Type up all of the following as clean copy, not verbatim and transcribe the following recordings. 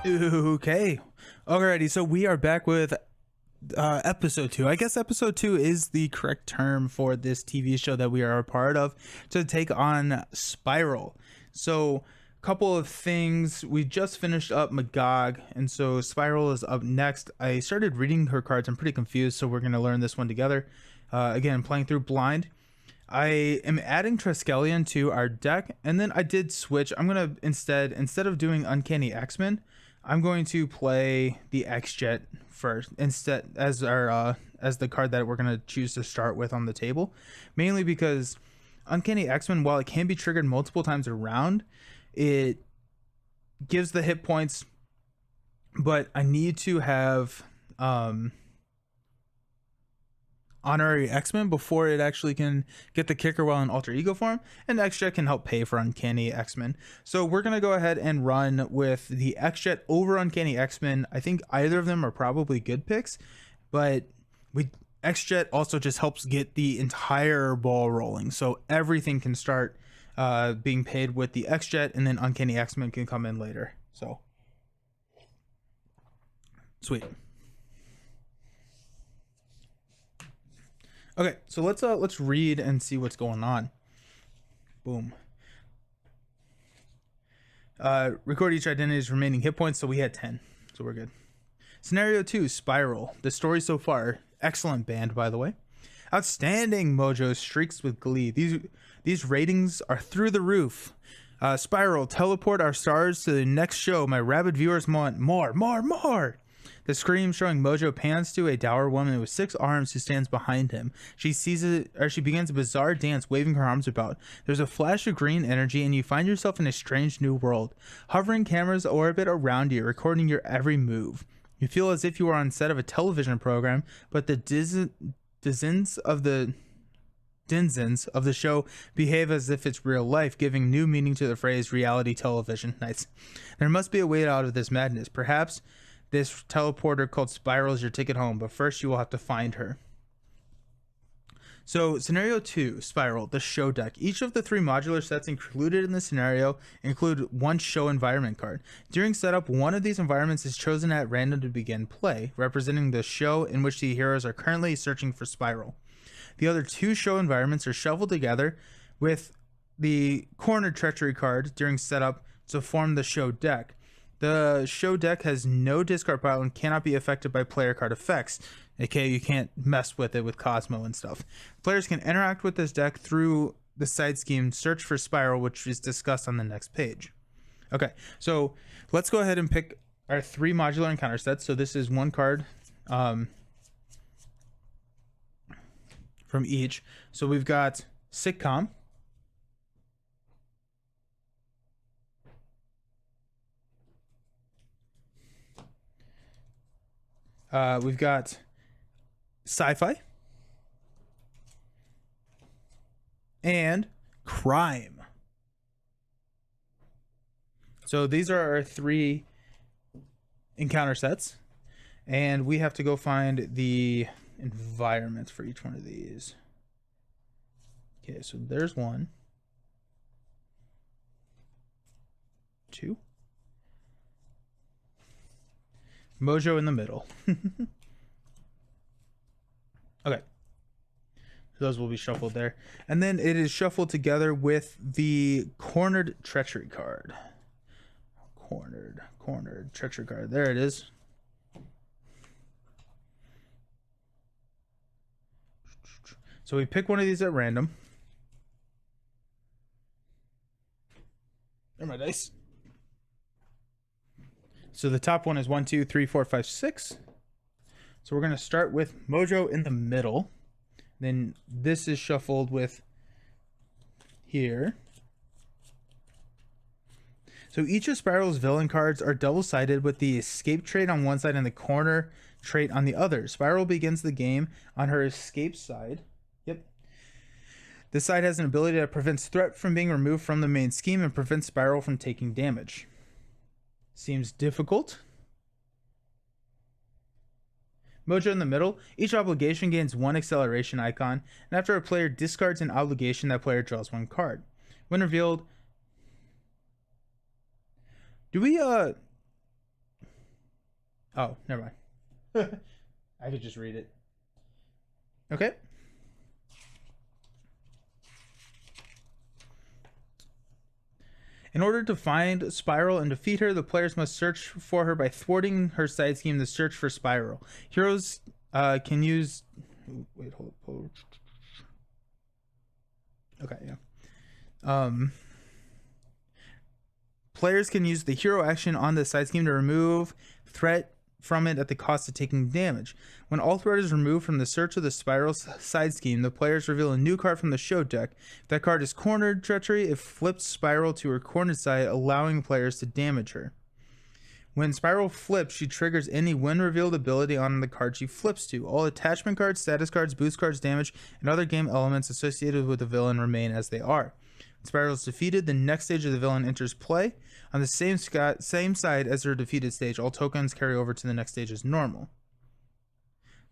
Okay. Alrighty, so we are back with episode 2. I guess episode 2 is the correct term for this TV show that we are a part of to take on Spiral. So, couple of things. We just finished up Magog, and so Spiral is up next. I started reading her cards. I'm pretty confused, so we're going to learn this one together. Again, playing through blind. I am adding Triskelion to our deck, and then I did switch. I'm going to instead of doing Uncanny X-Men, I'm going to play the X-Jet first instead as our as the card that we're going to choose to start with on the table, mainly because Uncanny X-Men, while it can be triggered multiple times around, it gives the hit points, but I need to have Honorary X-Men before it actually can get the kicker while in alter ego form, and X-Jet can help pay for Uncanny X-Men. So we're going to go ahead and run with the X-Jet over Uncanny X-Men. I think either of them are probably good picks, but X-Jet also just helps get the entire ball rolling, so everything can start being paid with the X-Jet, and then Uncanny X-Men can come in later. So sweet. Okay, so let's read and see what's going on. Boom. Record each identity's remaining hit points, so we had 10, so we're good. Scenario 2, Spiral. The story so far, excellent band, by the way. Outstanding. Mojo streaks with glee. These ratings are through the roof. Spiral, teleport our stars to the next show. My rabid viewers want more. The scream showing Mojo pans to a dour woman with 6 arms who stands behind him. She sees it, or she begins a bizarre dance, waving her arms about. There's a flash of green energy, and you find yourself in a strange new world. Hovering cameras orbit around you, recording your every move. You feel as if you are on set of a television program, but the denizens of the show behave as if it's real life, giving new meaning to the phrase reality television. Nice. There must be a way out of this madness. Perhaps this teleporter called Spiral is your ticket home, but first you will have to find her. So, scenario 2, Spiral, the show deck. Each of the 3 modular sets included in the scenario include one show environment card. During setup, one of these environments is chosen at random to begin play, representing the show in which the heroes are currently searching for Spiral. The other 2 show environments are shuffled together with the corner treachery card during setup to form the show deck. The show deck has no discard pile and cannot be affected by player card effects. Okay, you can't mess with it with Cosmo and stuff. Players can interact with this deck through the side scheme Search for Spiral, which is discussed on the next page. Okay, so let's go ahead and pick our 3 modular encounter sets. So this is one card from each. So we've got Sitcom. We've got Sci-Fi and Crime. So these are our 3 encounter sets, and we have to go find the environments for each one of these. Okay, so there's 1, 2. Mojo in the middle. Okay. Those will be shuffled there. And then it is shuffled together with the cornered treachery card. Cornered treachery card. There it is. So we pick one of these at random. There are my dice. So the top one is 1, 2, 3, 4, 5, 6. So we're going to start with Mojo in the middle. Then this is shuffled with here. So each of Spiral's villain cards are double-sided with the escape trait on one side and the corner trait on the other. Spiral begins the game on her escape side. Yep. This side has an ability that prevents threat from being removed from the main scheme and prevents Spiral from taking damage. Seems difficult. Mojo in the middle. Each obligation gains 1 acceleration icon, and after a player discards an obligation, that player draws 1 card. When revealed, do we Oh, never mind. I could just read it. Okay. In order to find Spiral and defeat her, the players must search for her by thwarting her side scheme to search for Spiral. Heroes can use... Wait, hold. Okay, yeah. Players can use the hero action on the side scheme to remove threat from it at the cost of taking damage. When all threat is removed from the search of the Spiral side scheme, the players reveal a new card from the show deck. If that card is Cornered Treachery, it flips Spiral to her cornered side, allowing players to damage her. When Spiral flips, she triggers any when revealed ability on the card she flips to. All attachment cards, status cards, boost cards, damage, and other game elements associated with the villain remain as they are. When Spiral is defeated, the next stage of the villain enters play. On the same side as her defeated stage, all tokens carry over to the next stage as normal.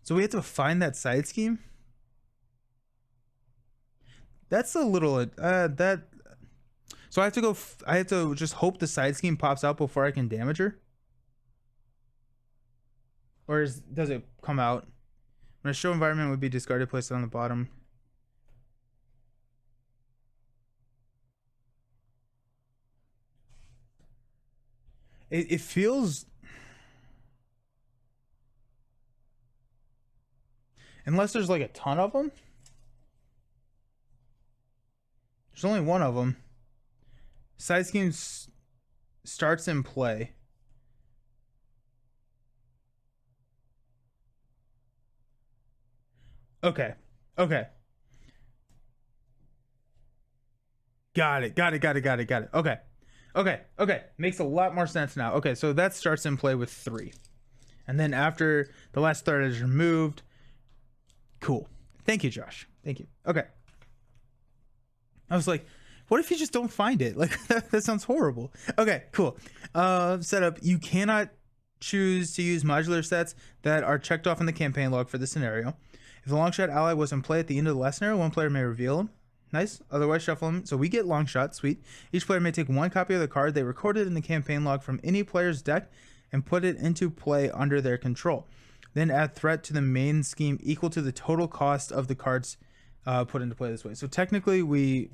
So we have to find that side scheme? That's a little... So I have to go... I have to just hope the side scheme pops out before I can damage her? Or does it come out? When a show environment would be discarded, placed on the bottom. It feels... Unless there's like a ton of them. There's only one of them. Side scheme starts in play. Okay. Okay. Got it. Okay. Makes a lot more sense now. Okay, so that starts in play with 3. And then after the last threat is removed. Cool. Thank you, Josh. Thank you. Okay. I was like, what if you just don't find it? Like, that sounds horrible. Okay, cool. Setup. You cannot choose to use modular sets that are checked off in the campaign log for this scenario. If the Longshot ally was in play at the end of the last scenario, one player may reveal him. Nice. Otherwise, shuffle him. So we get Longshot. Sweet. Each player may take one copy of the card they recorded in the campaign log from any player's deck and put it into play under their control. Then add threat to the main scheme equal to the total cost of the cards put into play this way. So technically, we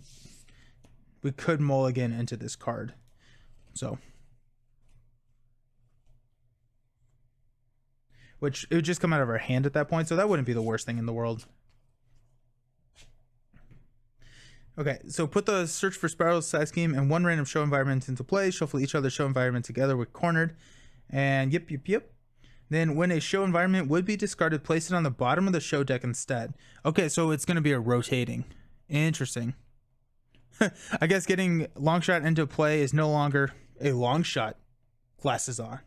could mulligan into this card. So, which it would just come out of our hand at that point. So that wouldn't be the worst thing in the world. Okay, so put the search for Spiral side scheme and one random show environment into play. Shuffle each other show environment together with cornered. And yep. Then when a show environment would be discarded, place it on the bottom of the show deck instead. Okay, so it's going to be a rotating. Interesting. I guess getting Longshot into play is no longer a Longshot. Glasses on.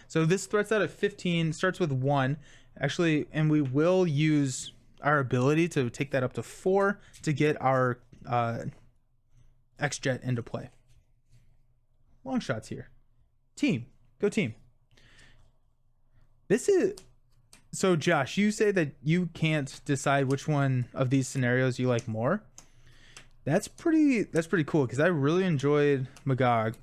So this threats out at 15, starts with 1. Actually, and we will use our ability to take that up to 4 to get our X-Jet into play. Longshot's here. Team. Go team. This is... So, Josh, you say that you can't decide which one of these scenarios you like more. That's pretty cool, because I really enjoyed Magog,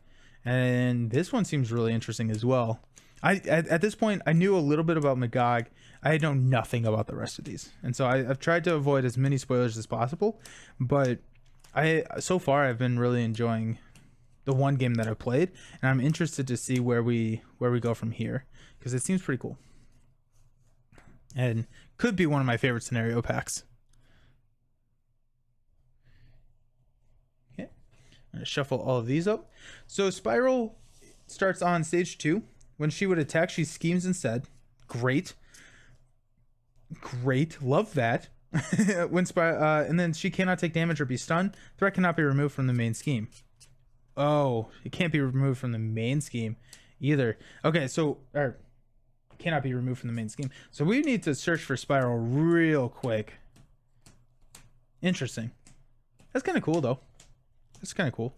and this one seems really interesting as well. At this point, I knew a little bit about Magog. I know nothing about the rest of these, and so I've tried to avoid as many spoilers as possible. But so far I've been really enjoying the one game that I've played, and I'm interested to see where we go from here, because it seems pretty cool, and could be one of my favorite scenario packs. Okay, I'm gonna shuffle all of these up. So Spiral starts on stage 2. When she would attack, she schemes instead. Great. Love that. And then she cannot take damage or be stunned. Threat cannot be removed from the main scheme. Oh, it can't be removed from the main scheme either. Okay, so cannot be removed from the main scheme. So we need to search for Spiral real quick. Interesting. That's kind of cool though. That's kind of cool.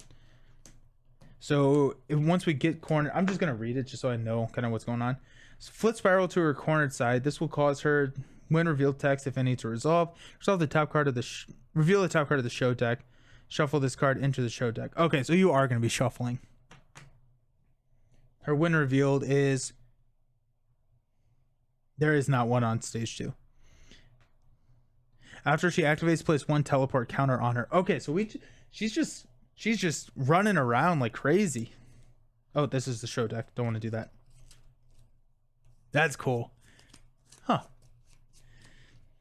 So once we get cornered, I'm just going to read it just so I know kind of what's going on. So flip Spiral to her cornered side. This will cause her, when revealed text, if any, to resolve. Resolve the top card of the reveal the top card of the show deck. Shuffle this card into the show deck. Okay, so you are going to be shuffling. Her when revealed is There is not one on stage 2. After she activates, place 1 teleport counter on her. Okay, so she's just running around like crazy. Oh, this is the show deck. Don't want to do that. That's cool. Huh.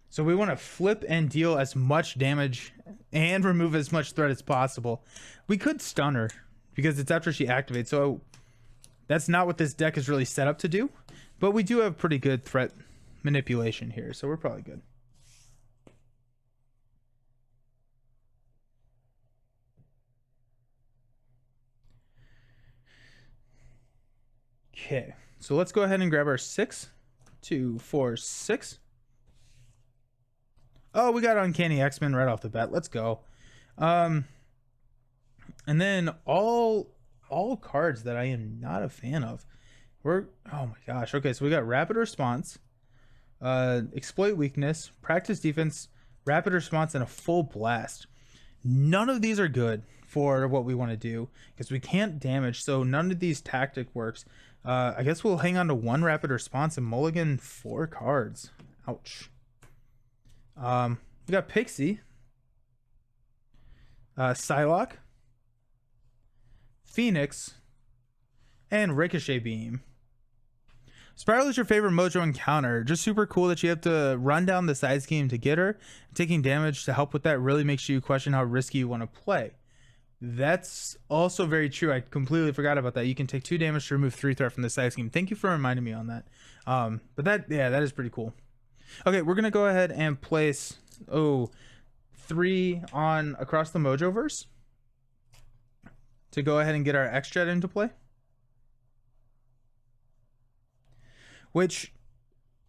So we want to flip and deal as much damage and remove as much threat as possible. We could stun her because it's after she activates. So that's not what this deck is really set up to do. But we do have pretty good threat manipulation here. So we're probably good. Okay. So let's go ahead and grab our 6. 2, 4, 6. Oh, we got Uncanny X-Men right off the bat. Let's go. And then all cards that I am not a fan of. Oh my gosh. Okay, so we got Rapid Response, Exploit Weakness, Practice Defense, Rapid Response, and a Full Blast. None of these are good for what we want to do because we can't damage, so none of these tactic works. I guess we'll hang on to 1 Rapid Response and mulligan 4 cards. Ouch. We got Pixie, Psylocke, Phoenix, and Ricochet Beam. Spiral is your favorite Mojo encounter. Just super cool that you have to run down the side scheme to get her. Taking damage to help with that really makes you question how risky you want to play. That's also very true. I completely forgot about that. You can take 2 damage to remove 3 threat from the side scheme. Thank you for reminding me on that. But that is pretty cool. Okay, we're gonna go ahead and place 3 on across the Mojoverse to go ahead and get our X-Jet into play. Which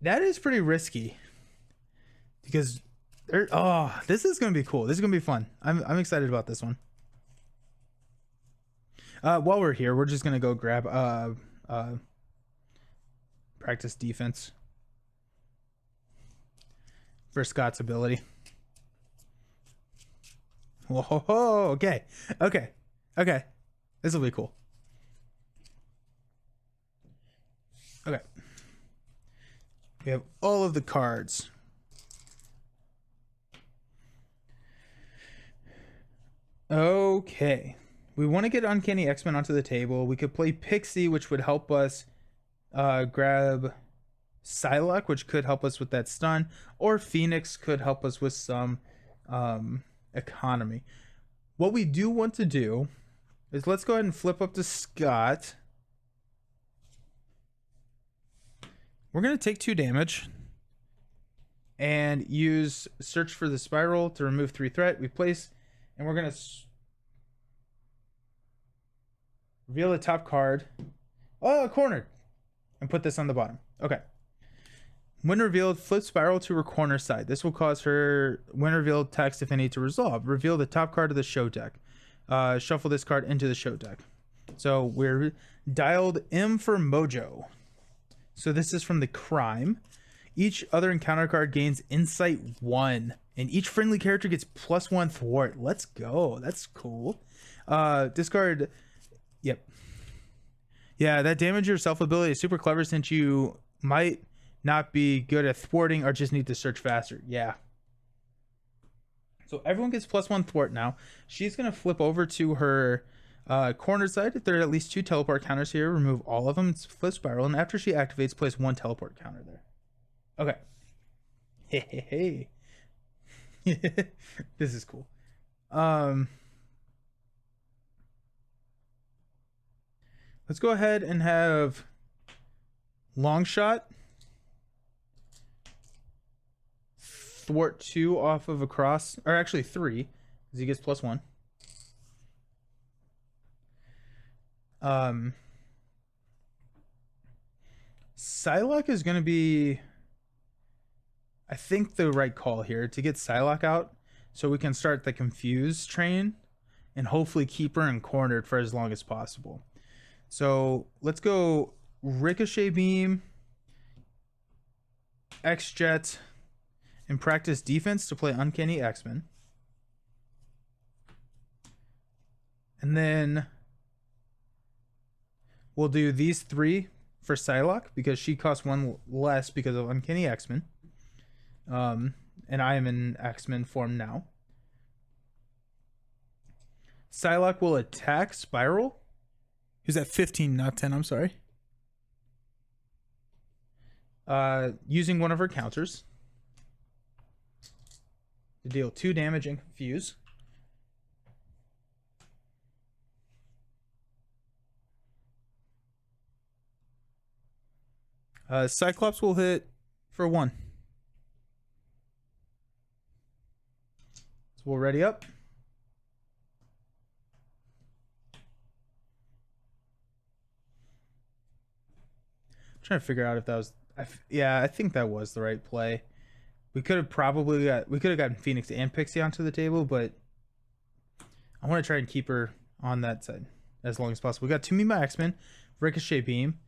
that is pretty risky because this is gonna be cool. This is gonna be fun. I'm excited about this one. While we're here, we're just gonna go grab Practice Defense for Scott's ability. Whoa, okay. This will be cool. Okay. We have all of the cards. Okay. We want to get Uncanny X-Men onto the table. We could play Pixie, which would help us grab Psylocke, which could help us with that stun, or Phoenix could help us with some economy. What we do want to do is let's go ahead and flip up to Scott. We're going to take 2 damage and use Search for the Spiral to remove 3 threat. We place, and we're going to reveal the top card. Oh, cornered. And put this on the bottom. Okay. When revealed, flip Spiral to her corner side. This will cause her, when revealed, text if any to resolve. Reveal the top card of the show deck. Shuffle this card into the show deck. So we're dialed M for Mojo. So this is from the Crime. Each other encounter card gains Insight 1. And each friendly character gets +1 thwart. Let's go. That's cool. Discard. Yep. Yeah, that damage yourself ability is super clever since you might not be good at thwarting or just need to search faster. Yeah. So everyone gets +1 thwart now. She's going to flip over to her corner side. If there are at least 2 teleport counters here, remove all of them. It's flip Spiral. And after she activates, place 1 teleport counter there. Okay. Hey. This is cool. Let's go ahead and have Longshot thwart 2 off of a cross, or actually 3, because he gets +1. Psylocke is going to be, I think, the right call here to get Psylocke out so we can start the Confuse train and hopefully keep her in cornered for as long as possible. So let's go Ricochet Beam, X-Jet, and Practice Defense to play Uncanny X-Men. And then we'll do these 3 for Psylocke because she costs 1 less because of Uncanny X-Men. And I am in X-Men form now. Psylocke will attack Spiral. Who's at 15, not 10, I'm sorry. Using one of her counters to deal 2 damage and confuse. Cyclops will hit for 1. So we'll ready up. I'm trying to figure out if that was... yeah, I think that was the right play. We could have gotten Phoenix and Pixie onto the table, but I want to try and keep her on that side as long as possible. We got To Me My X-Men, Ricochet Beam,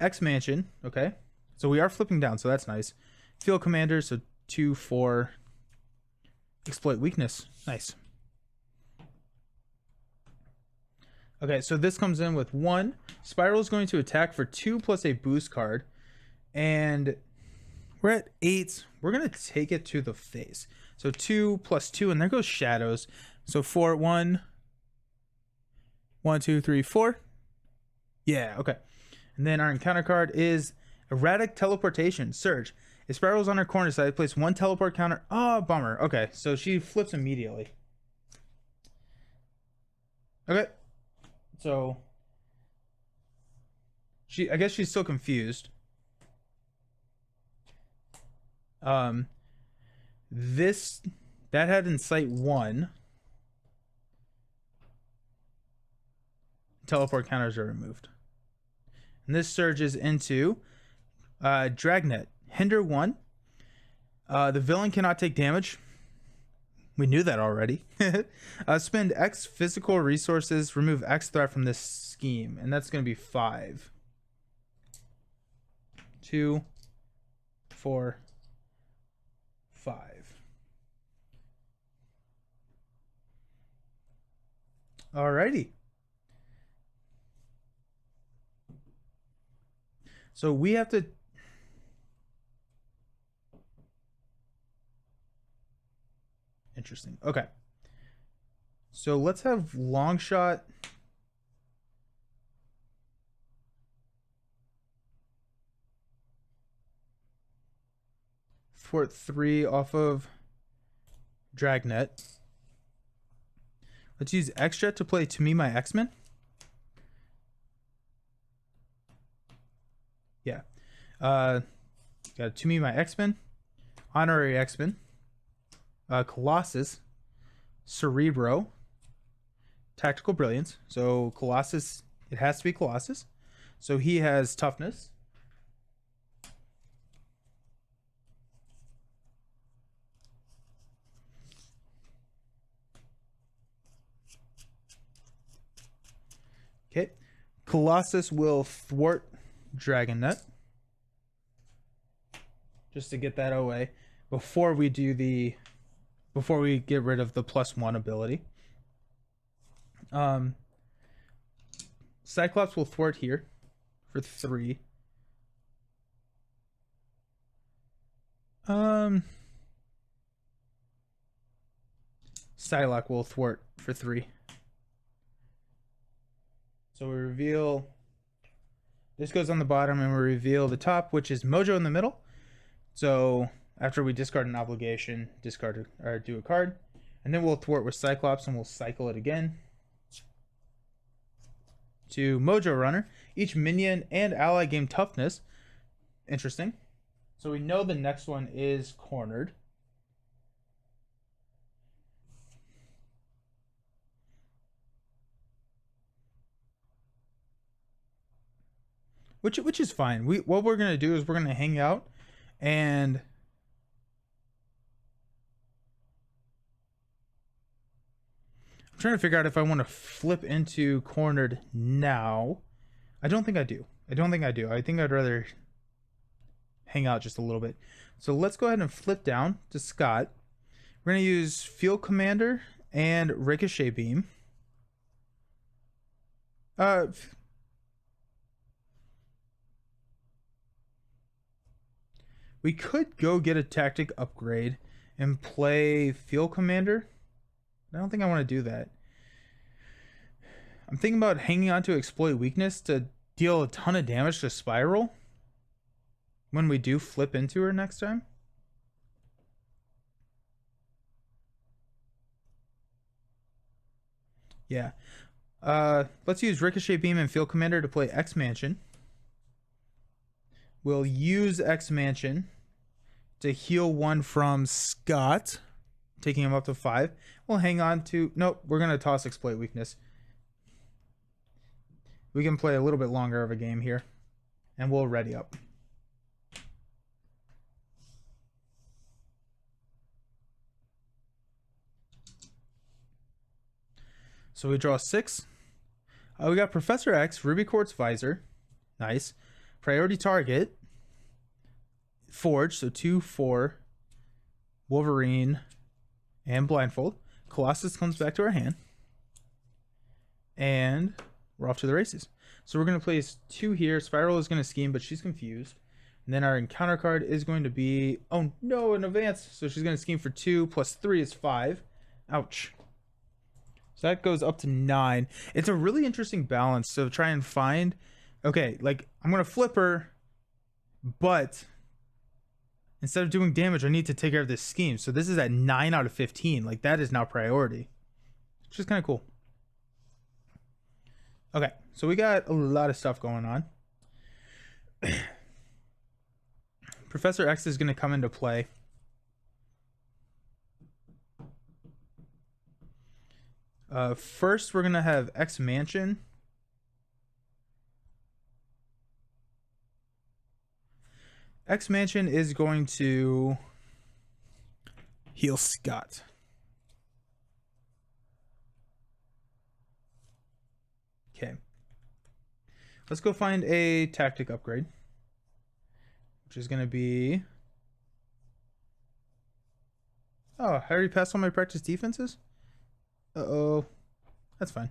X-Mansion, okay. So we are flipping down, so that's nice. Field Commander, so 2, 4. Exploit Weakness, nice. Okay, so this comes in with 1. Spiral is going to attack for 2 plus a boost card. And we're at 8. We're going to take it to the face. So 2 plus 2, and there goes Shadows. So 4, 1. 1, 2, 3, 4. Yeah, okay. And then our encounter card is Erratic Teleportation, Surge. If Spiral's on her corner side, place 1 teleport counter. Oh, bummer. Okay, so she flips immediately. Okay. So I guess she's still confused. That had Incite 1. Teleport counters are removed. And this surges into Dragnet. Hinder 1. The villain cannot take damage. We knew that already. Spend X physical resources, remove X threat from this scheme. And that's going to be 5. 2, 4, 5. Alrighty. So we have to... Interesting. Okay. So let's have Longshot. Thwart 3 off of Dragnet. Let's use X-Jet to play To Me My X-Men. Yeah. Got To Me My X-Men. Honorary X-Men. Colossus, Cerebro, Tactical Brilliance. So Colossus, it has to be Colossus. So he has Toughness. Okay. Colossus will thwart Dragonnet. Just to get that away before we get rid of the +1 ability. Cyclops will thwart here for 3. Psylocke will thwart for 3. So we reveal... This goes on the bottom, and we reveal the top, which is Mojo in the middle. So... After we discard an obligation, discard or do a card, and then we'll thwart with Cyclops, and we'll cycle it again to Mojo Runner. Each minion and ally gain Toughness. Interesting. So we know the next one is cornered. Which is fine. What we're gonna do is we're gonna hang out and I'm trying to figure out if I want to flip into cornered now. I don't think I do. I think I'd rather hang out just a little bit. So let's go ahead and flip down to Scott. We're going to use Field Commander and Ricochet Beam. We could go get a tactic upgrade and play Field Commander. I don't think I want to do that. I'm thinking about hanging on to Exploit Weakness to deal a ton of damage to Spiral when we do flip into her next time. Yeah. Let's use Ricochet Beam and Field Commander to play X Mansion. We'll use X Mansion to heal 1 from Scott, taking him up to 5. We'll hang on to... Nope, we're going to toss Exploit Weakness. We can play a little bit longer of a game here, and we'll ready up. So we draw 6. We got Professor X, Ruby Quartz Visor. Nice. Priority Target. Forge, so 2, 4. Wolverine. And Blindfold. Colossus comes back to our hand. And we're off to the races. So we're going to place 2 here. Spiral is going to scheme, but she's confused. And then our encounter card is going to be... Oh, no, an advance. So she's going to scheme for 2 plus 3 is 5. Ouch. So that goes up to 9. It's a really interesting balance to try and find. Okay, like, I'm going to flip her, but instead of doing damage, I need to take care of this scheme. So this is at 9 out of 15. Like, that is now priority, which is kind of cool. Okay, so we got a lot of stuff going on. Professor X is going to come into play. First, we're going to have X Mansion. X Mansion is going to heal Scott. Okay. Let's go find a tactic upgrade, which is going to be... Oh, I already passed all my practice defenses? Uh-oh. That's fine.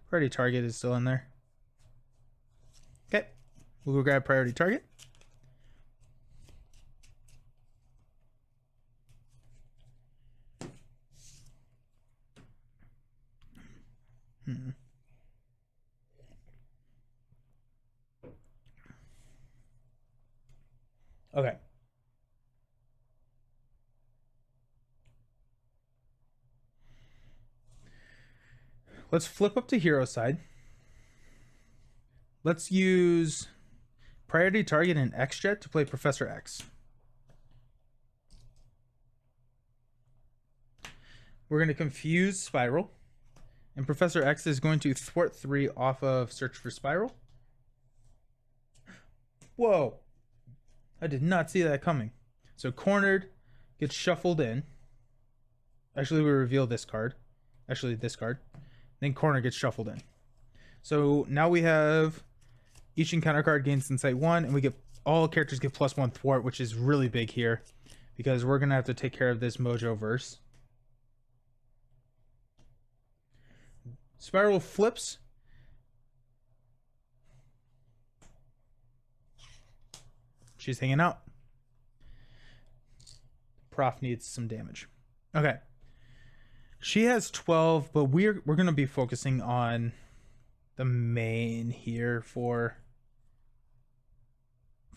Priority Target is still in there. Okay. We'll go grab Priority Target. Okay. Let's flip up to hero side. Let's use Priority Target and X-Jet to play Professor X. We're going to confuse Spiral. And Professor X is going to thwart 3 off of Search for Spiral. Whoa. I did not see that coming. So Cornered gets shuffled in. Actually, we reveal this card. Actually, this card. Then Corner gets shuffled in. So now we have each encounter card gains Insight 1, and we get all characters get +1 thwart, which is really big here because we're gonna have to take care of this Mojo verse. Spiral flips. She's hanging out. Prof needs some damage. Okay. She has 12, but we're going to be focusing on the main here for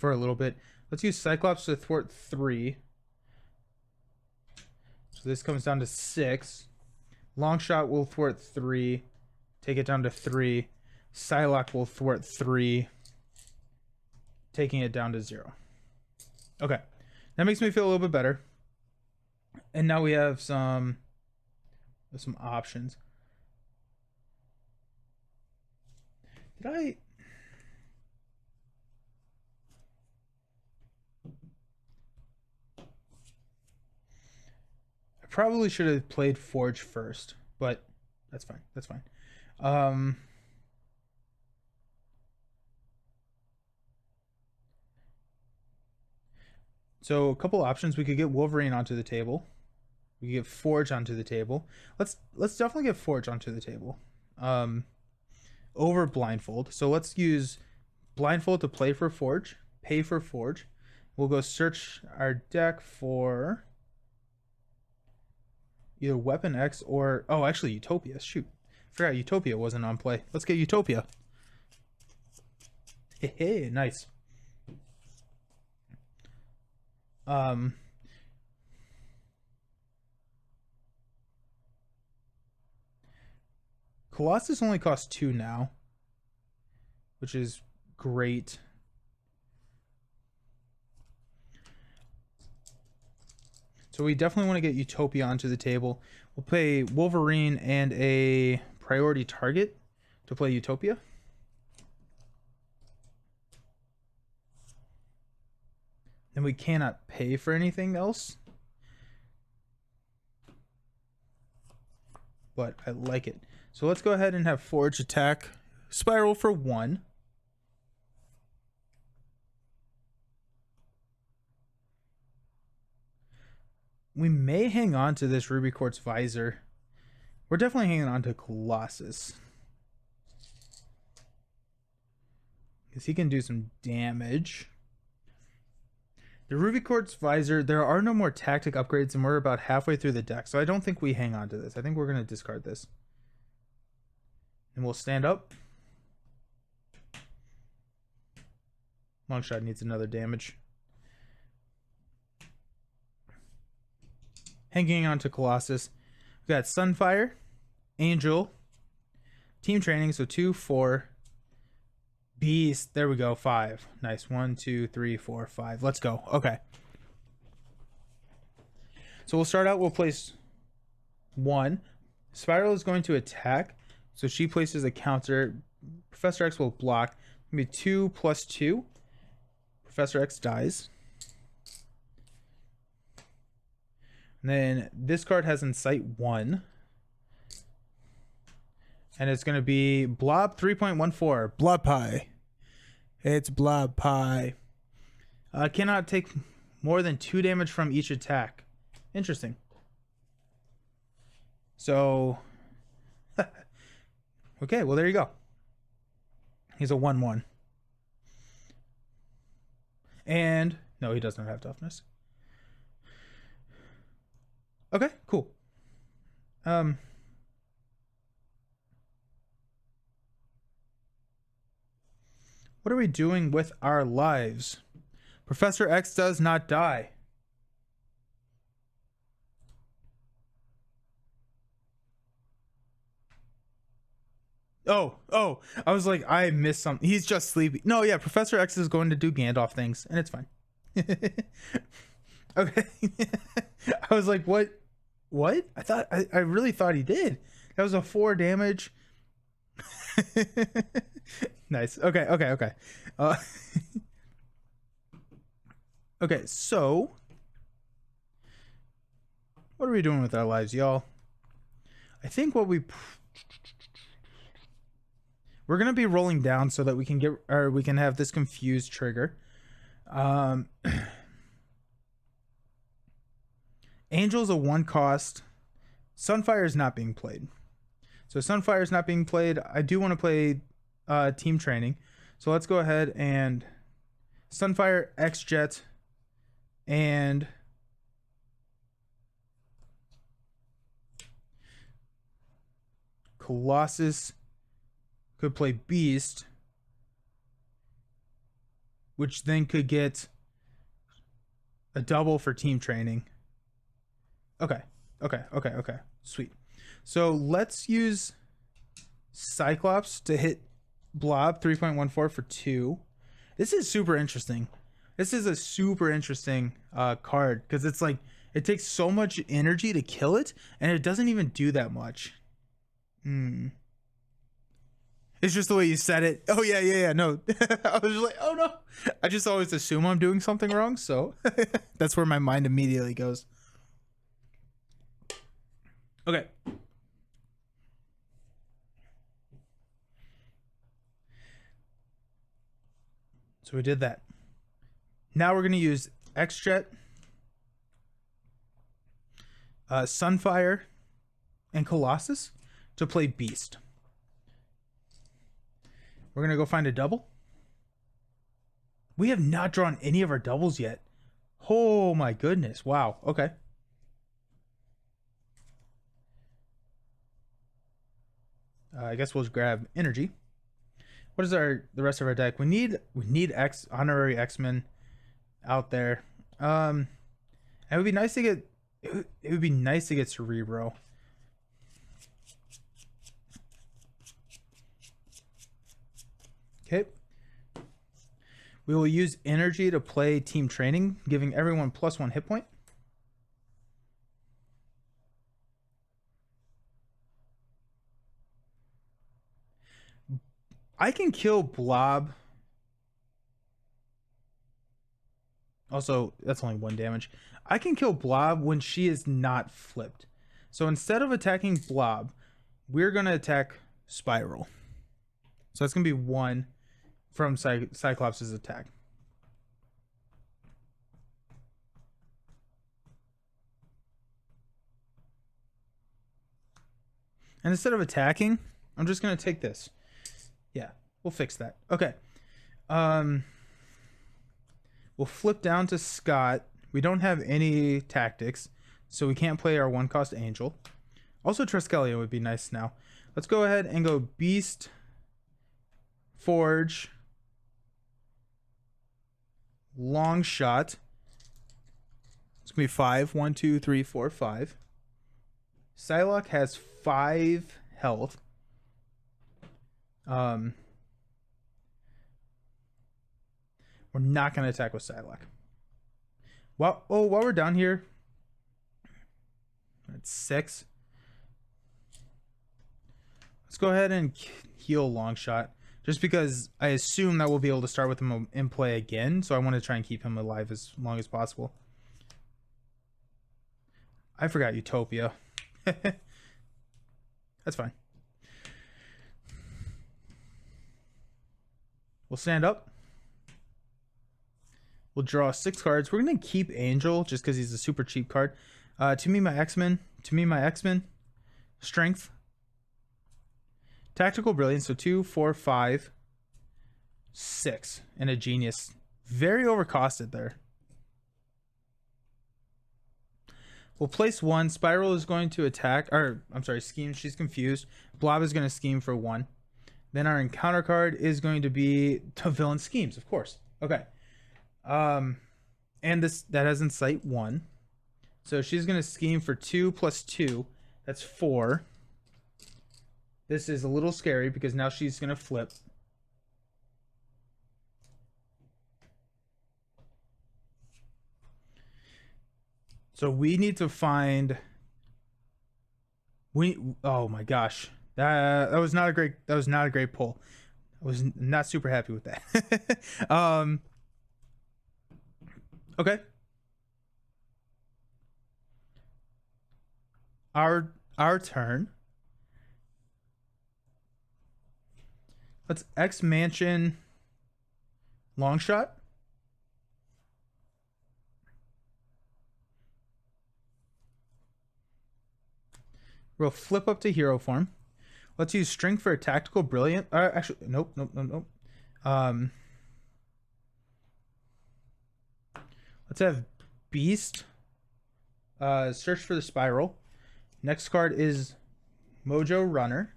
a little bit. Let's use Cyclops to thwart 3. So this comes down to 6. Longshot will thwart 3. Take it down to 3. Psylocke will thwart 3. Taking it down to 0. Okay. That makes me feel a little bit better. And now we have some options. Did I probably should have played Forge first, but that's fine. That's fine. So a couple options. We could get Wolverine onto the table. We could get Forge onto the table. Let's definitely get Forge onto the table. Over Blindfold. So let's use Blindfold to play for Forge, pay for Forge, We'll go search our deck for either Weapon X or... Oh, actually, Utopia. Shoot. Forgot Utopia wasn't on play. Let's get Utopia. Hey, nice. Colossus only costs 2 now, which is great. So we definitely want to get Utopia onto the table. We'll play Wolverine and a priority target to play Utopia. And we cannot pay for anything else. But I like it. So let's go ahead and have Forge attack Spiral for 1. We may hang on to this Ruby Quartz Visor. We're definitely hanging on to Colossus, because he can do some damage. The Ruby Quartz Visor, there are no more tactic upgrades, and we're about halfway through the deck, so I don't think we hang on to this. I think we're going to discard this. And we'll stand up. Longshot needs another damage. Hanging on to Colossus. We've got Sunfire, Angel, Team Training, so 2, 4, Beast. There we go, 5. Nice. 1, 2, 3, 4, 5. Let's go. Okay. So we'll start out, we'll place 1. Spiral is going to attack, so she places a counter. Professor X will block. Maybe 2 plus 2. Professor X dies. And then this card has Incite 1. And it's going to be Blob 3.14. Blob Pie. It's Blob Pie. Cannot take more than 2 damage from each attack. Interesting. So... okay, well, there you go. He's a 1/1. And... no, he doesn't have toughness. Okay, cool. What are we doing with our lives? Professor X does not die. Oh, I was like, I missed something. He's just sleepy. No, yeah, Professor X is going to do Gandalf things, and it's fine. Okay. I was like, what? What? I really thought he did. That was a 4 damage. Nice. Okay. Okay, so what are we doing with our lives, y'all? I think what we're gonna be rolling down so that we can have this confused trigger. Angel's a 1 cost. Sunfire is not being played. So Sunfire is not being played. I do want to play Team Training. So let's go ahead and Sunfire, X-Jet, and Colossus could play Beast, which then could get a double for Team Training. Okay. Sweet. So let's use Cyclops to hit Blob 3.14 for 2. This is super interesting. This is a super interesting card, because it's like it takes so much energy to kill it, and it doesn't even do that much. It's just the way you said it. Oh yeah. No, I was just like, oh no. I just always assume I'm doing something wrong, so that's where my mind immediately goes. Okay. So we did that. Now we're going to use X-Jet, Sunfire, and Colossus to play Beast. We're going to go find a double. We have not drawn any of our doubles yet. Oh my goodness. Wow. Okay. I guess we'll just grab energy. What is the rest of our deck? We need honorary X-Men out there. It would be nice to get it would be nice to get Cerebro. Okay. We will use energy to play team training, giving everyone +1 hit point. I can kill Blob. Also, that's only 1 damage. I can kill Blob when she is not flipped. So instead of attacking Blob, we're going to attack Spiral. So that's going to be 1 from Cyclops' attack. And instead of attacking, I'm just going to take this. Yeah, we'll fix that. Okay. We'll flip down to Scott. We don't have any tactics, so we can't play our 1-cost Angel. Also, Triskelion would be nice now. Let's go ahead and go Beast, Forge, Long Shot. It's going to be 5. 1, 2, 3, 4, 5. Psylocke has 5 health. We're not going to attack with Psylocke. While we're down here, it's 6. Let's go ahead and heal Longshot, just because I assume that we'll be able to start with him in play again, so I want to try and keep him alive as long as possible. I forgot Utopia. That's fine. We'll stand up. We'll draw 6 cards. We're going to keep Angel just because he's a super cheap card. To me, my X-Men. Strength. Tactical Brilliance. So 2, 4, 5, 6. And a Genius. Very overcosted there. We'll place 1. Spiral is going to attack. Or, I'm sorry, scheme. She's confused. Blob is going to scheme for 1. Then our encounter card is going to be the Villain Schemes, of course. Okay. And that has Insight 1. So she's going to scheme for 2 + 2. That's 4. This is a little scary because now she's going to flip. So we need to find oh my gosh. That was not a great pull. I was not super happy with that. Okay. Our turn. Let's X Mansion Longshot. We'll flip up to hero form. Let's use Strength for a Tactical Brilliant. Actually, nope. Let's have Beast. Search for the Spiral. Next card is Mojo Runner.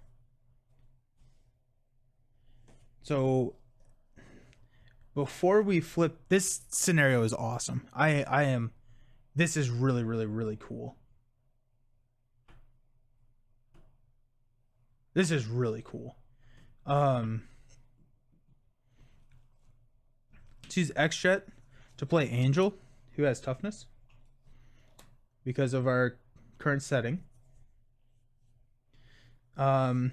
So before we flip, this scenario is awesome. This is really, really, really cool. This is really cool. Let's use X-Jet to play Angel, who has toughness because of our current setting. To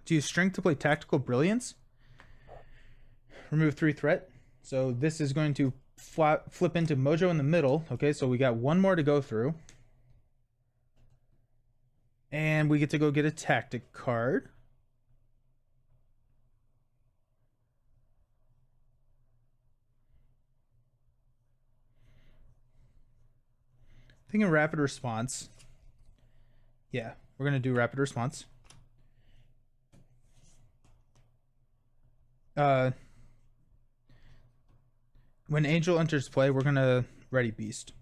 use Strength to play Tactical Brilliance. Remove 3 threat. So this is going to flip into Mojo in the middle. Okay, so we got 1 more to go through. And we get to go get a tactic card. Thinking rapid response. Yeah, we're gonna do rapid response. When Angel enters play, we're gonna ready Beast.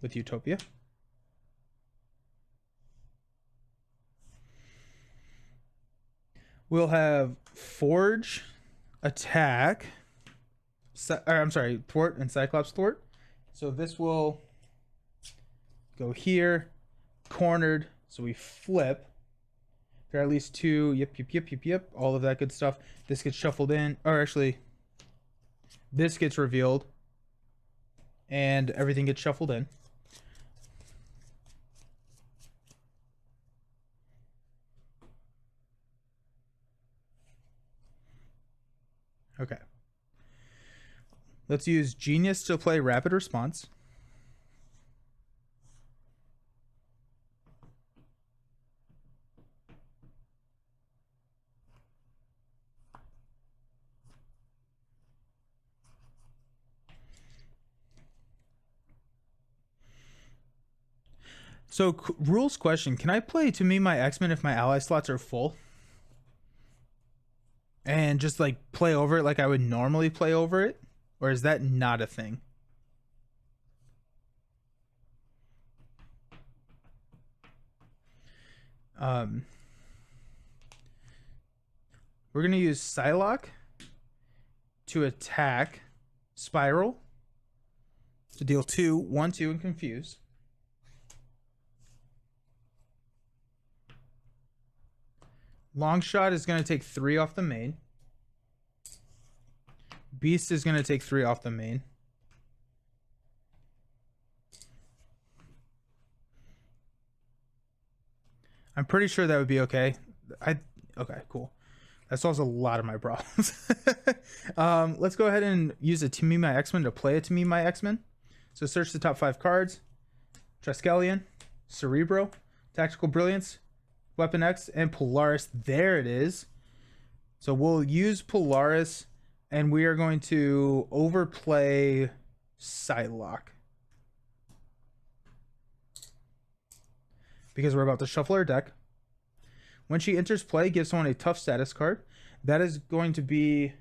With Utopia. We'll have Forge, Attack, I'm sorry, Thwart and Cyclops Thwart. So this will go here, cornered, so we flip. There are at least two, yep, all of that good stuff. This gets shuffled in, or actually, this gets revealed, and everything gets shuffled in. Okay. Let's use Genius to play Rapid Response. So, rules question. Can I play To Me My X-Men if my ally slots are full? And just like play over it like I would normally play over it? Or is that not a thing? We're going to use Psylocke to attack Spiral to deal 2, 1, 2, and confuse. Longshot is going to take 3 off the main. Beast is going to take 3 off the main. I'm pretty sure that would be okay. Okay, cool. That solves a lot of my problems. Let's go ahead and use a To Me My X-Men to play a To Me My X-Men. So search the top 5 cards. Triskelion, Cerebro, Tactical Brilliance, Weapon X, and Polaris. There it is. So we'll use Polaris, and we are going to overplay Psylocke. Because we're about to shuffle our deck. When she enters play, give someone a tough status card. That is going to be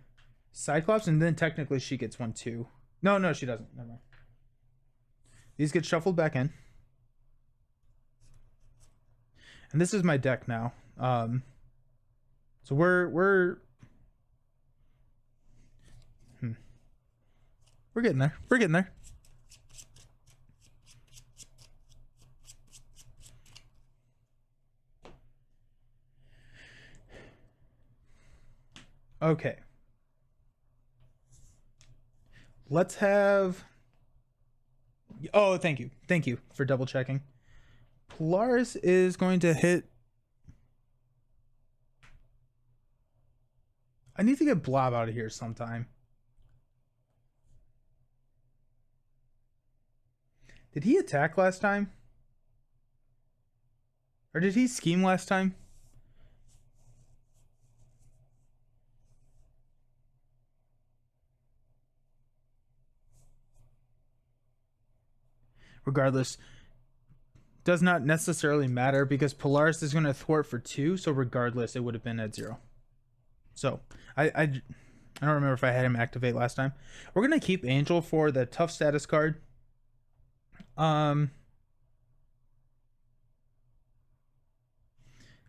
Cyclops, and then technically she gets 1 too. No, she doesn't. Never mind. These get shuffled back in. And this is my deck now. So we're getting there. We're getting there. Okay. Let's have... Oh, thank you. Thank you for double checking. Polaris is going to hit... I need to get Blob out of here sometime. Did he attack last time? Or did he scheme last time? Regardless, does not necessarily matter because Polaris is going to thwart for 2, so regardless, it would have been at 0. So, I don't remember if I had him activate last time. We're going to keep Angel for the tough status card. We're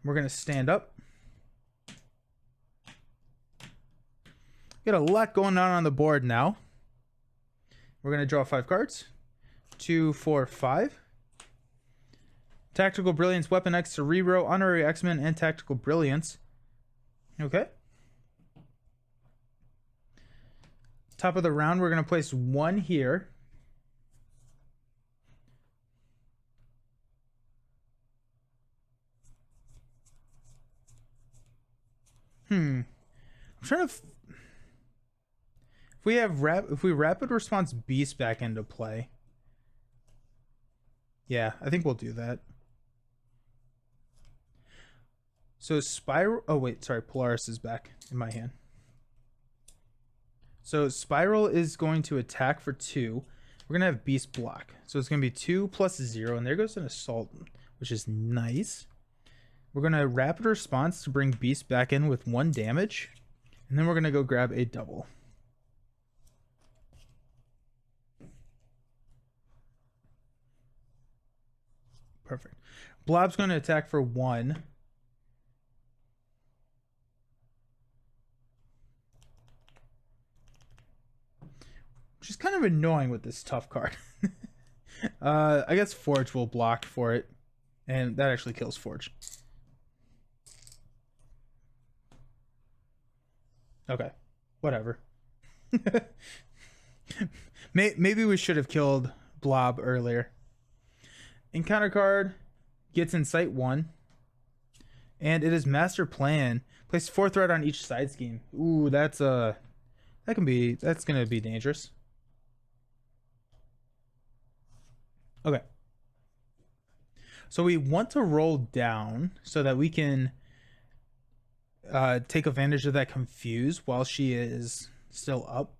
going to stand up. Got a lot going on the board now. We're going to draw 5 cards. 2, 4, 5. Tactical Brilliance, Weapon X, Cerebro, Honorary X-Men, and Tactical Brilliance. Okay. Top of the round, we're going to place 1 here. I'm trying to... If we rapid response Beast back into play... Yeah, I think we'll do that. So Spiral... Oh, wait, sorry. Polaris is back in my hand. So Spiral is going to attack for 2. We're going to have Beast block. So it's going to be 2 plus 0. And there goes an Assault, which is nice. We're going to rapid response to bring Beast back in with 1 damage. And then we're going to go grab a double. Perfect. Blob's going to attack for 1. Which is kind of annoying with this tough card. I guess Forge will block for it. And that actually kills Forge. Okay. Whatever. Maybe we should have killed Blob earlier. Encounter card gets Insight 1. And it is Master Plan. Place 4 threat on each side scheme. Ooh, that's gonna be dangerous. Okay. So we want to roll down so that we can take advantage of that confuse while she is still up.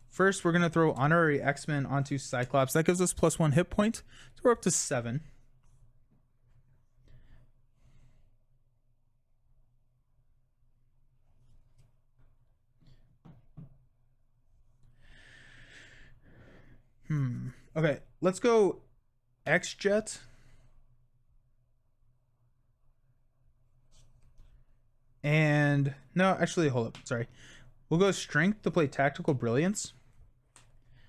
First, we're going to throw Honorary X-Men onto Cyclops. That gives us +1 hit point. So we're up to 7. Okay, let's go X-Jet. And no, actually, hold up. Sorry. We'll go Strength to play Tactical Brilliance.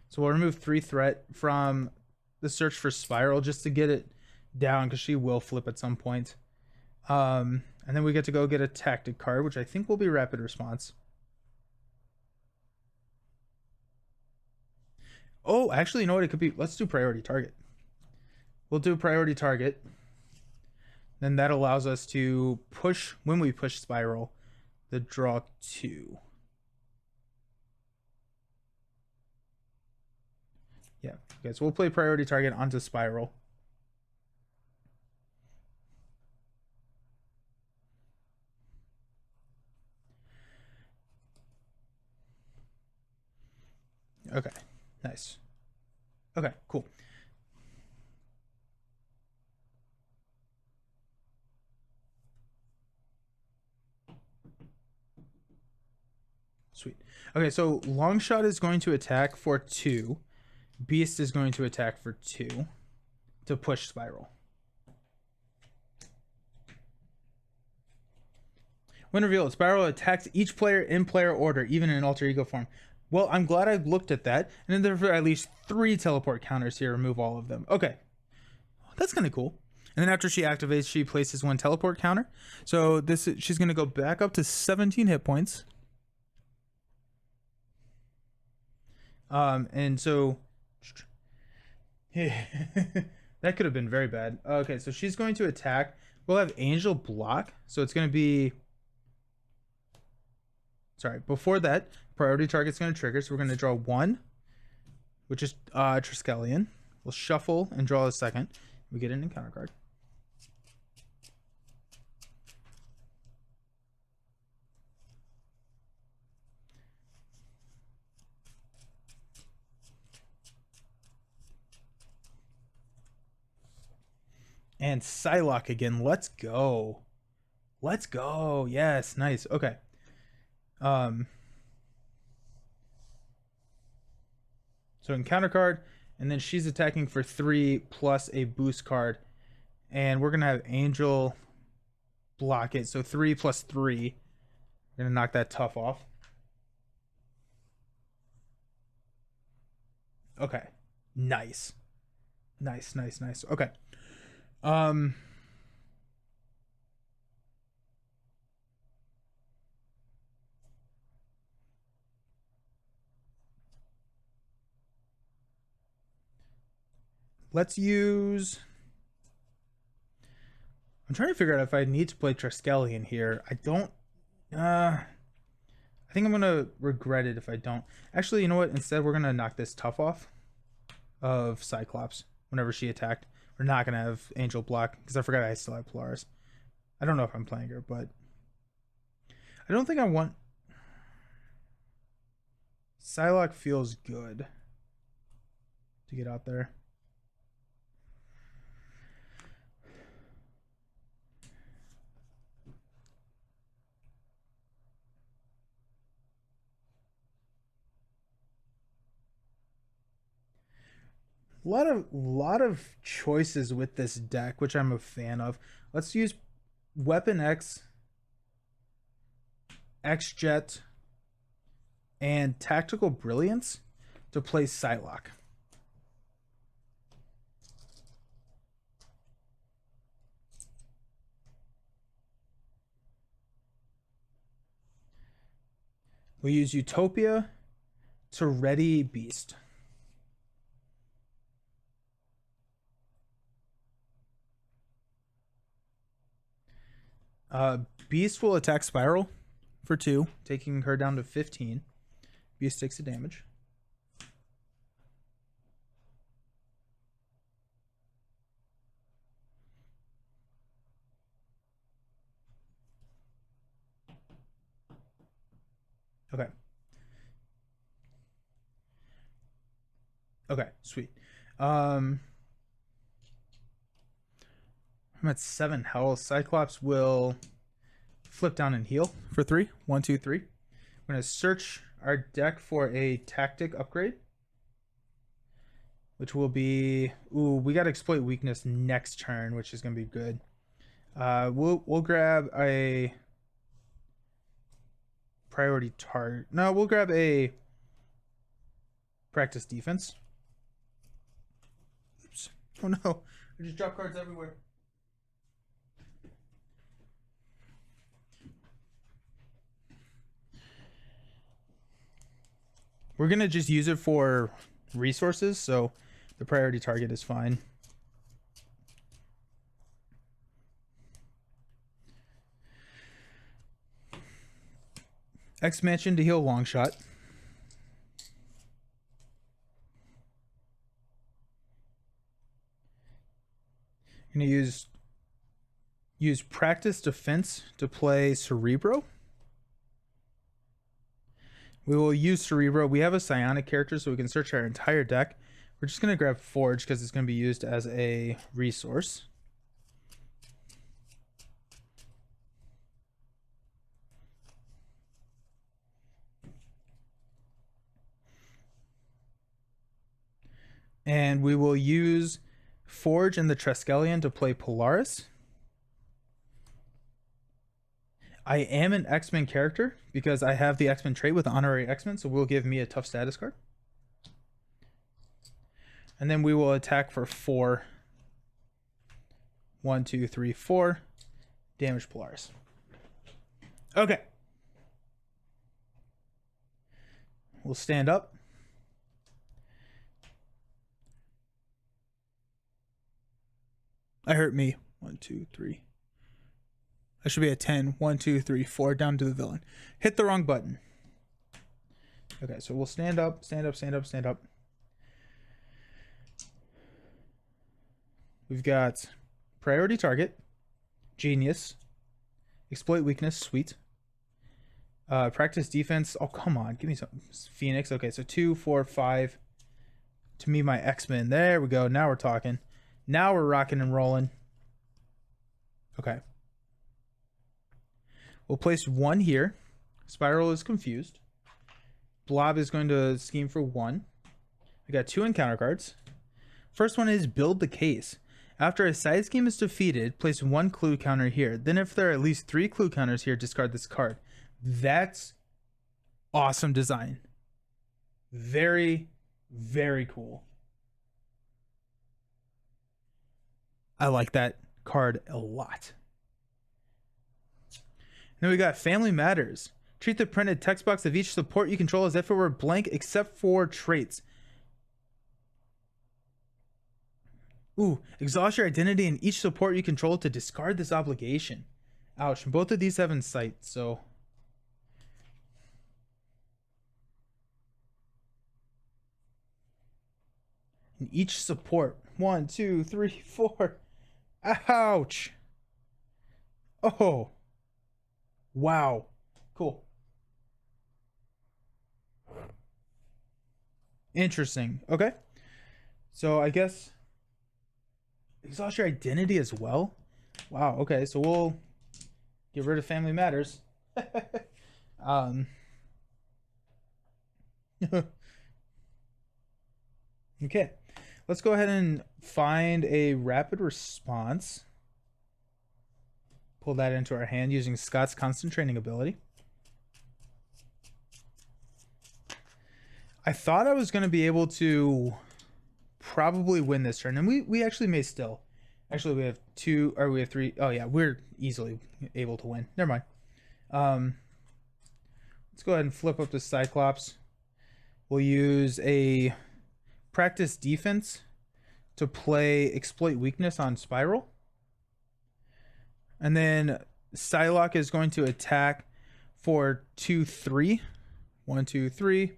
So we'll remove 3 threat from the search for Spiral just to get it down because she will flip at some point. And then we get to go get a Tactic card, which I think will be Rapid Response. Oh, actually, you know what? It could be. Let's do Priority Target. We'll do Priority Target. Then that allows us to push, when we push Spiral, the draw 2. Yeah, okay, so we'll play Priority Target onto Spiral. Okay, nice. Okay, cool. Sweet. Okay, so Longshot is going to attack for 2. Beast is going to attack for 2 to push Spiral. When revealed, Spiral attacks each player in player order, even in alter ego form. Well, I'm glad I looked at that. And then there are at least 3 teleport counters here. Remove all of them. Okay. That's kind of cool. And then after she activates, she places 1 teleport counter. So she's going to go back up to 17 hit points. And so that could have been very bad. Okay, so she's going to attack. We'll have Angel block. So it's going to be... Sorry, before that, Priority Target's going to trigger. So we're going to draw 1, which is Triskelion. We'll shuffle and draw a second. We get an encounter card. And Psylocke again. Let's go. Let's go. Yes, nice. Okay. So encounter card, and then she's attacking for 3 plus a boost card. And we're going to have Angel block it. So 3 plus 3. We're going to knock that tough off. Okay. Nice. Nice, nice, nice. Okay. Let's use... I'm trying to figure out if I need to play Triskelion here. I don't... I think I'm going to regret it if I don't. Actually, you know what? Instead, we're going to knock this tough off of Cyclops whenever she attacked. We're not going to have Angel block because I forgot I still have Polaris. I don't know if I'm playing her, but I don't think I want... Psylocke feels good to get out there. lot of choices with this deck, which I'm a fan of. Let's use Weapon X, X Jet, and Tactical Brilliance to play Psylocke. We use Utopia to ready Beast. Beast will attack Spiral for 2, taking her down to 15. Beast takes the damage. Okay. Okay, sweet. I'm at 7 health. Cyclops will flip down and heal for 3. 1, 2, 3. We're going to search our deck for a tactic upgrade, which will be... Ooh, we got to exploit weakness next turn, which is going to be good. We'll grab a priority target. No, we'll grab a practice defense. Oops. Oh no, I just dropped cards everywhere. We're gonna just use it for resources, so the priority target is fine. X-Mansion to heal Longshot. I'm gonna use Practice Defense to play Cerebro. We will use Cerebro. We have a psionic character, so we can search our entire deck. We're just going to grab Forge because it's going to be used as a resource. And we will use Forge and the Triskelion to play Polaris. I am an X-Men character because I have the X-Men trait with the honorary X-Men, so will give me a tough status card. And then we will attack for 4. 1, 2, 3, 4. Damage Polaris. Okay. We'll stand up. I hurt me. 1, 2, 3. I should be at 10. 1, 2, 3, 4. Down to the villain. Hit the wrong button. Okay, so we'll stand up, stand up, stand up, stand up. We've got priority target, genius, exploit weakness, sweet. Practice defense. Oh, come on. Give me some. Phoenix. Okay, so 2, 4, 5. To me, my X-Men. There we go. Now we're talking. Now we're rocking and rolling. Okay. We'll place 1 here. Spiral is confused. Blob is going to scheme for 1. We got 2 encounter cards. First one is Build the Case. After a side scheme is defeated, place 1 clue counter here. Then if there are at least 3 clue counters here, discard this card. That's awesome design. Very, very cool. I like that card a lot. Then we got Family Matters. Treat the printed text box of each support you control as if it were blank except for traits. Ooh, exhaust your identity in each support you control to discard this obligation. Ouch, both of these have Insight, so... In each support. 1, 2, 3, 4. Ouch! Oh! Wow. Cool. Interesting. Okay. So I guess exhaust your identity as well. Wow. Okay. So we'll get rid of Family Matters. Okay. let's go ahead and find a rapid response. Pull that into our hand using Scott's constant training ability. I thought I was going to be able to probably win this turn, and we actually may still. Actually, we have two, or we have three. Oh yeah, we're easily able to win. Never mind. Let's go ahead and flip up the Cyclops. We'll use a practice defense to play exploit weakness on Spiral. And then Psylocke is going to attack for 2-3. 1, 2, 3.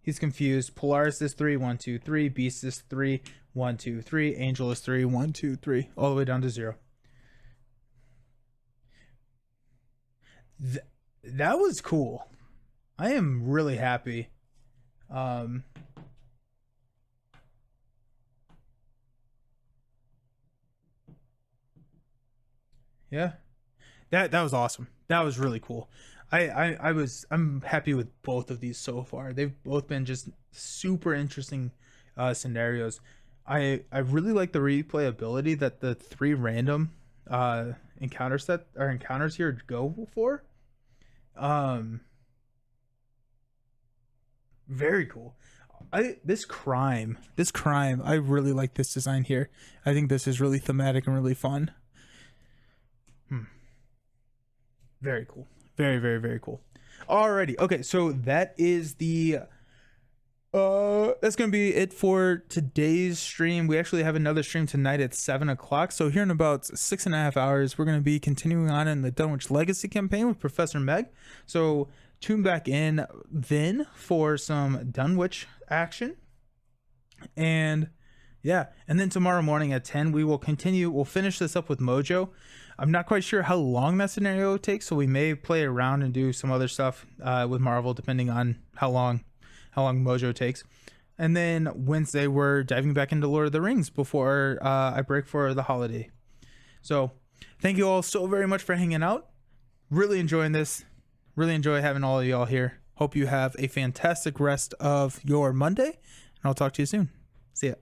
He's confused. Polaris is 3, 1, 2, 3. Beast is 3, 1, 2, 3. Angel is 3, 1, 2, 3. All the way down to 0. That was cool. I am really happy. Yeah, that was awesome. That was really cool. I'm happy with both of these so far. They've both been just super interesting scenarios. I really like the replayability that the 3 random encounters here go for. Very cool. This crime, I really like this design here. I think this is really thematic and really fun. Very cool. Very, very, very cool. Alrighty. Okay, so that is that's gonna be it for today's stream. We actually have another stream tonight at 7 o'clock. So here in about 6.5 hours, we're gonna be continuing on in the Dunwich Legacy campaign with Professor Meg. So tune back in then for some Dunwich action. And yeah, and then tomorrow morning at 10, we'll finish this up with Mojo. I'm not quite sure how long that scenario takes, so we may play around and do some other stuff with Marvel, depending on how long Mojo takes. And then Wednesday, we're diving back into Lord of the Rings before I break for the holiday. So thank you all so very much for hanging out. Really enjoying this. Really enjoy having all of y'all here. Hope you have a fantastic rest of your Monday, and I'll talk to you soon. See ya.